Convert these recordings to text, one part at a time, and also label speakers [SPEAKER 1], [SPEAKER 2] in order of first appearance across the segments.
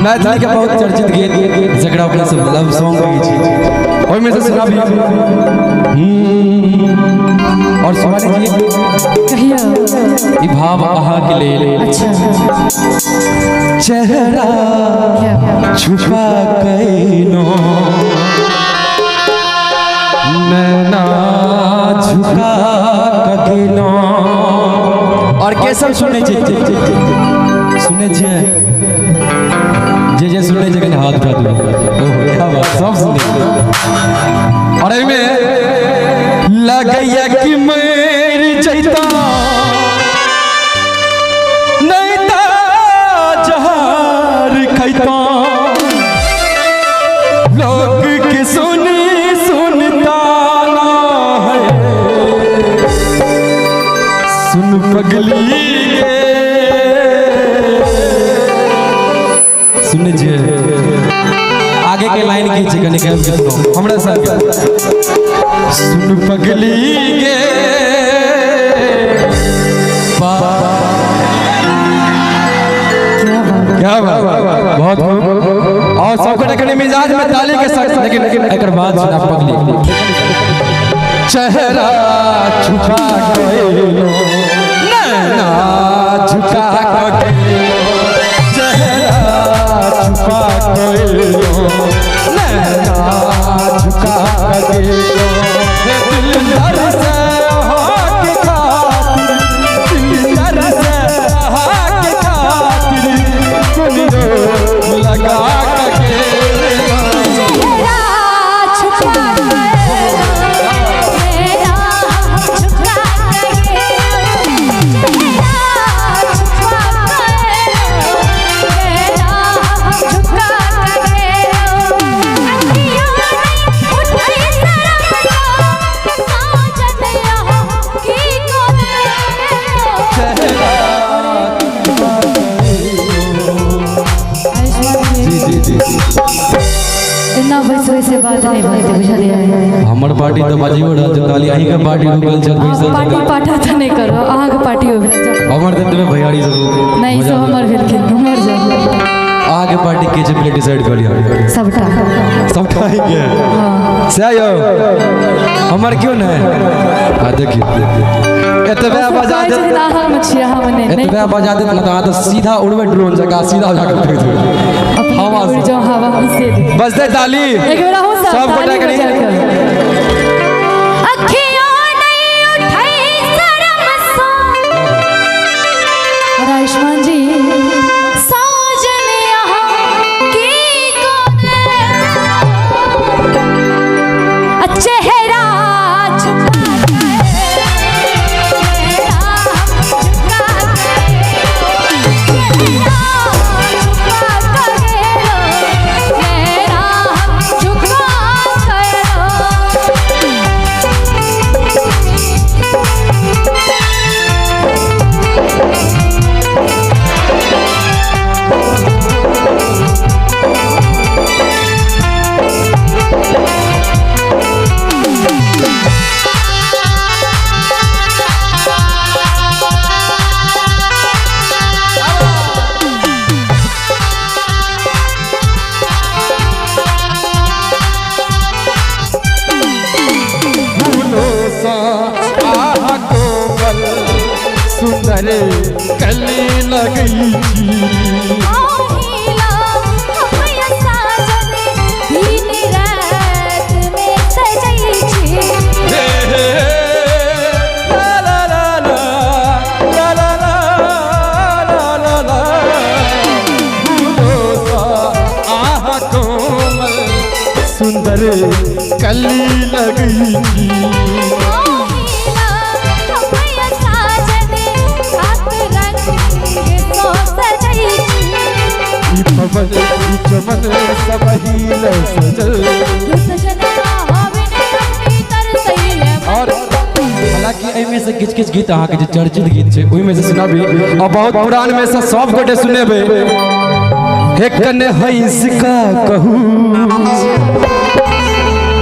[SPEAKER 1] मैथिली के बहुत चर्चित गीत जकरा अपने सब लव सॉन्ग कहै छी ओइ में से सुनाबी और सुनाबी जी
[SPEAKER 2] कहिया
[SPEAKER 1] ई भाव अहा के लेल चेहरा छुपा कैनो नैना झुका कगिनो और के सब सुनै छै जे सुने जगह हाथ उठा दो क्या बात सब सुने और में लगैया कि मर जैता नहीं ता जहर खैता लोग के सुनता ना है सुन पगली सुनने जे आगे के लाइन की छै कने के सुनो हमरा संग सुन पगली गे क्या बात बहुत और सबके कने मिजाज में ताली के साथ लेकिन एकर बाद सुना पगली चेहरा छुपा गइलो नैना झुका गइलो छुपा गइलो नैना झुका गइलो दिल तरसे के खातिर दिल तरसे के खातिर कुनिरो लगा के
[SPEAKER 2] चेहरा छुपा से बात नहीं बनते बुझलिए
[SPEAKER 1] हमर पार्टी तो बाजियो रहल छै ताली अही के पार्टी रुकल छै पैसा
[SPEAKER 2] पार्टी पाठा त नहीं करो अहाँ के पार्टी होबे
[SPEAKER 1] हमर त देबे भैयारी सब
[SPEAKER 2] नहीं सब हमर भेल के हमर जा
[SPEAKER 1] अहाँ के पार्टी के छै पहले डिसाइड कर लिया
[SPEAKER 2] सबटा
[SPEAKER 1] ही के हां से आयो हमर क्यों नहीं आ देखिए एतबे बजा दे
[SPEAKER 2] हम छिया हम नहीं
[SPEAKER 1] एतबे बजा दे ना तो सीधा उड़वे ड्रोन जगह सीधा जाके फेंक दे हवा
[SPEAKER 2] जो हवा से
[SPEAKER 1] बजते ताली
[SPEAKER 2] एक बेर हो
[SPEAKER 1] सब गोटा करी
[SPEAKER 2] अखियां नहीं उठाई शर्म से आयुष्मान जी साजन यहाँ की कोने चेहरा छुपा
[SPEAKER 1] सुंदर कली लगई छी
[SPEAKER 2] आहिला हमया साजन दिन रात में सजई छी
[SPEAKER 1] ला ला ला ला ला ला ला ला ला आहा कोमल सुंदर कली लगई छी चमन सब हील सजल और हालांकि एमे से किछ किछ गीत अहाँ के जे चर्चित गीत छै ओहि में से सुनाबी और बहुत पुरान में से सब गोटे सुनेबे। हे कने हंस का कहू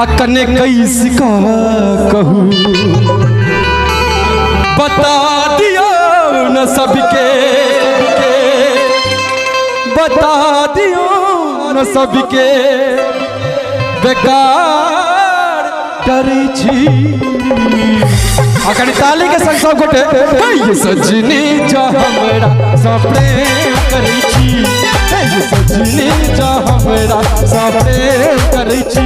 [SPEAKER 1] आ कने कैस का कहू, बता दियो न सबके, बता दियो न सबके, बेकार डरै छी। अखनी ताली के संग सब गोटे हे सजनी जा हमरा सा प्रेम करै छी, हे सजनी जा हमरा सा प्रेम करै छी।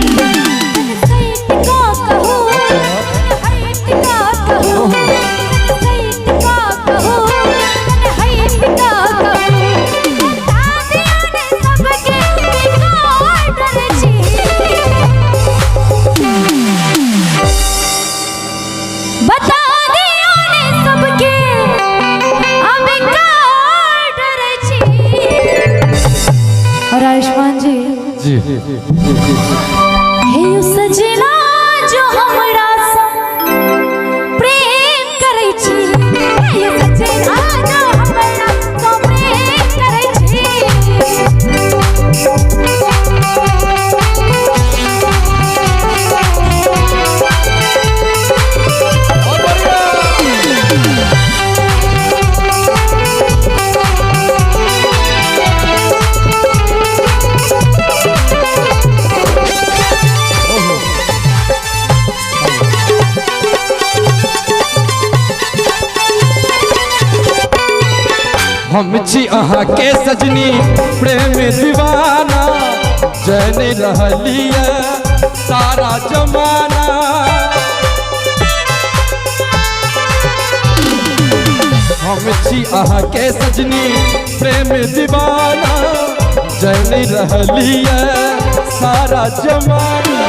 [SPEAKER 2] आयुष्मान जी
[SPEAKER 1] जी
[SPEAKER 2] हे सजना जो हमरा संग प्रेम करै छी, हे सजना जो हमरा संग प्रेम करै छी।
[SPEAKER 1] हम छी अहाँ के सजनी प्रेम दीवाना, जन रहलिए सारा जमाना। हम छी अहाँ के सजनी प्रेम दीवाना, जन रहलिए सारा जमाना।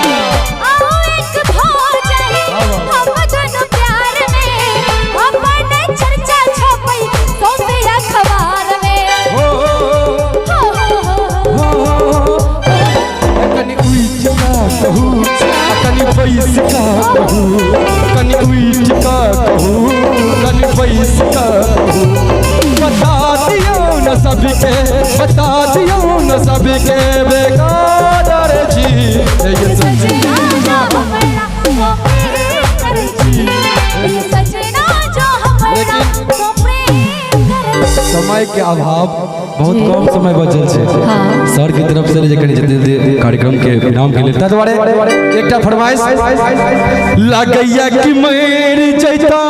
[SPEAKER 1] कनी बैस का कहू, कनी उठ का कहू, कनी बैस का कहू, बता दियो न सबके, बता दियो न सबके, बेकार जी ये सजना जो हमरा करै छी, ये सजना जो हमरा समय के अभाव बहुत कम समय बचल छै। सर की तरफ से कार्यक्रम के नाम के लिए द्वारे एकटा फरमाइश लगैया कि मर जैता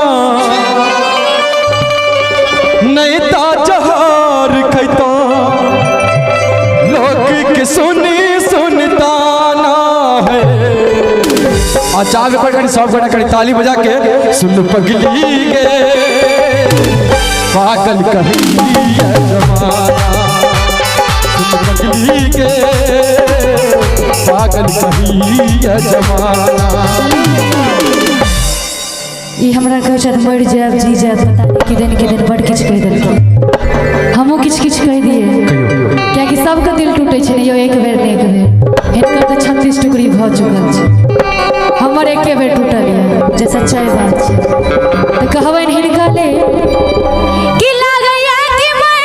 [SPEAKER 1] नहीं ता जहर खैता, लोग के सुनी सुनता ना है। अच्छा सब गोटा करी ताली बजा के सुन पगली गे पागल कही जमाना, सुन पगली के पागल कही जमाना।
[SPEAKER 2] ये हमरा कहे छत मर जाब जी जाब पता नहीं के दिन बड़ किछ कह देलकै, हमहूँ किछ किछ कह दिए कियाकि सबके दिल टूटे छै यो एक बेर नहीं एक बेर, हिनकर तो 36 टुकड़ी भ चुकल छै, हमर एके बेर टूटल है जे सच्चाई बात छै। तो कहबनि हिनका ले कि लागैया कि मर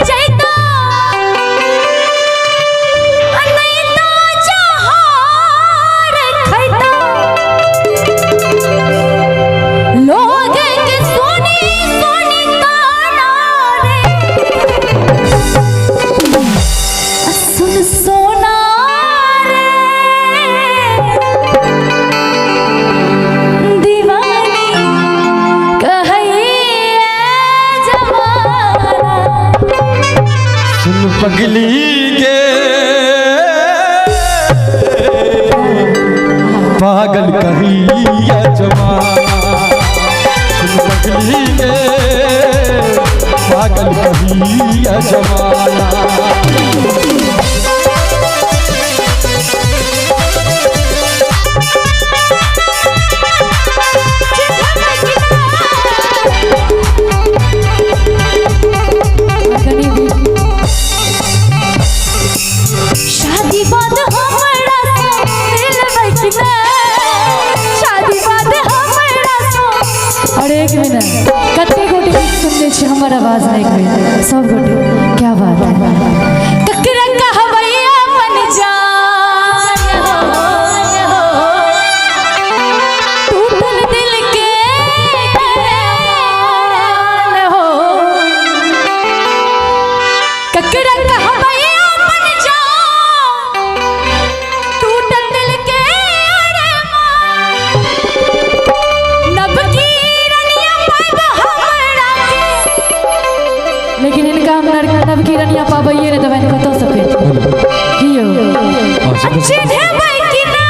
[SPEAKER 2] जैता नहीं तो जहर खैता, लोग के सुनी सुनी ताना रे, सुन सोना रे दीवानी कहिए जमाना।
[SPEAKER 1] सुन पगली के पागल कही जमाना, सुन पगली के पागल कही जमाना।
[SPEAKER 2] शादी बाद हमरा दिल बैठना, शादी बाद हमरा और एक मिनट आवाज नहीं कोई सब गोटे क्या बात है ककरा कहवैया मन जान हो टूटल दिल के अरमान हो ककरा कहवैया मन जान टूटल दिल के अरमान नब की रनिया पाइब हमरा के लेकिन इनका हम नब की रनिया पाबैये ने तब इनको तो सफेद हियो अच्छे ढेबै की ना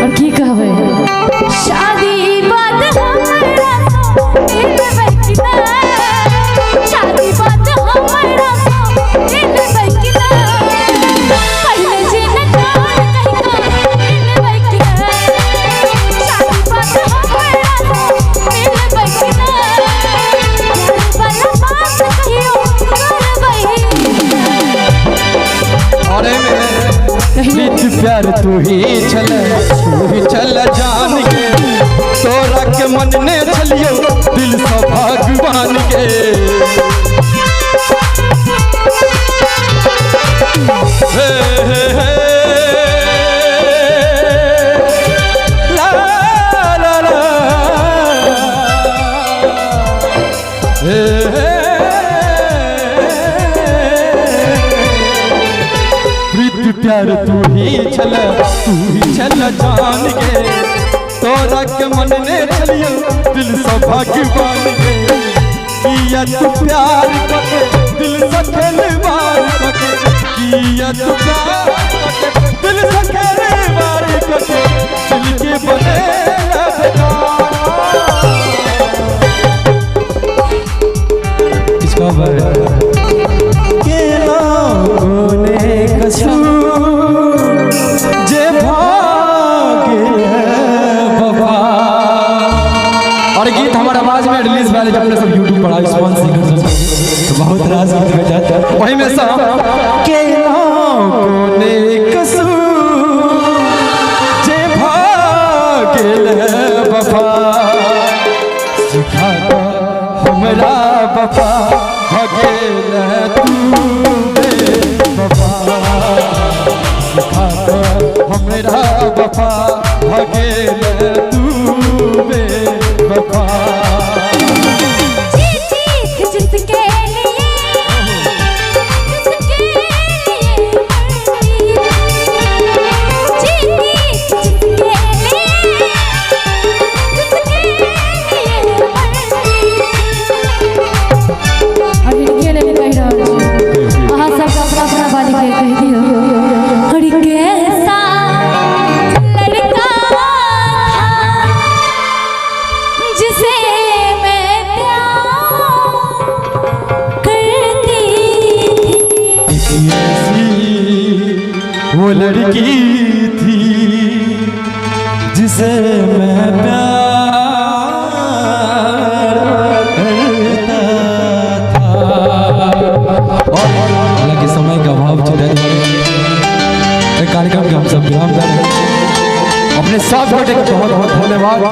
[SPEAKER 2] और की कहबै शादी बात हमरा से ढेबै की ना शादी बात हमरा से ढेबै की ना पहले जे न कान कहि का ढेबै की ना शादी बात हमरा से ढेबै की ना वाला बात कहियो करबै
[SPEAKER 1] अरे मेरे प्यार तू ही चल जान के तोरा के मन ने चलियो दिल से भगवान के हे हे हे ला ला ला हे हे प्यार तू ही चल जान के तोरा के मन ने चलियो दिल से भगवान के किया तू प्यार करके दिल से खेलवार करके किया तू प्यार करके दिल से खेलवार करके दिल के बने किसका बारे के लोगों ने कसूर और गीत हमारे आवाज में रिलीज वाले जब अपने सब यूट्यूब पर रिस्पांस सिंगर सब तो बहुत राज गीत में जाता है वही में सब के लोगों ने कसूर जे भागल वफा सिखा हमरा वफा भगेल तू बेवफा सिखा हमरा वफा भगेल तू बेवफा
[SPEAKER 2] जिसके लिए
[SPEAKER 1] वो लड़की थी जिसे मैं प्यार करता था और हालांकि समय का अभाव कार्यक्रम के हम सब विराम कर अपने साथ बैठे बहुत बहुत धन्यवाद।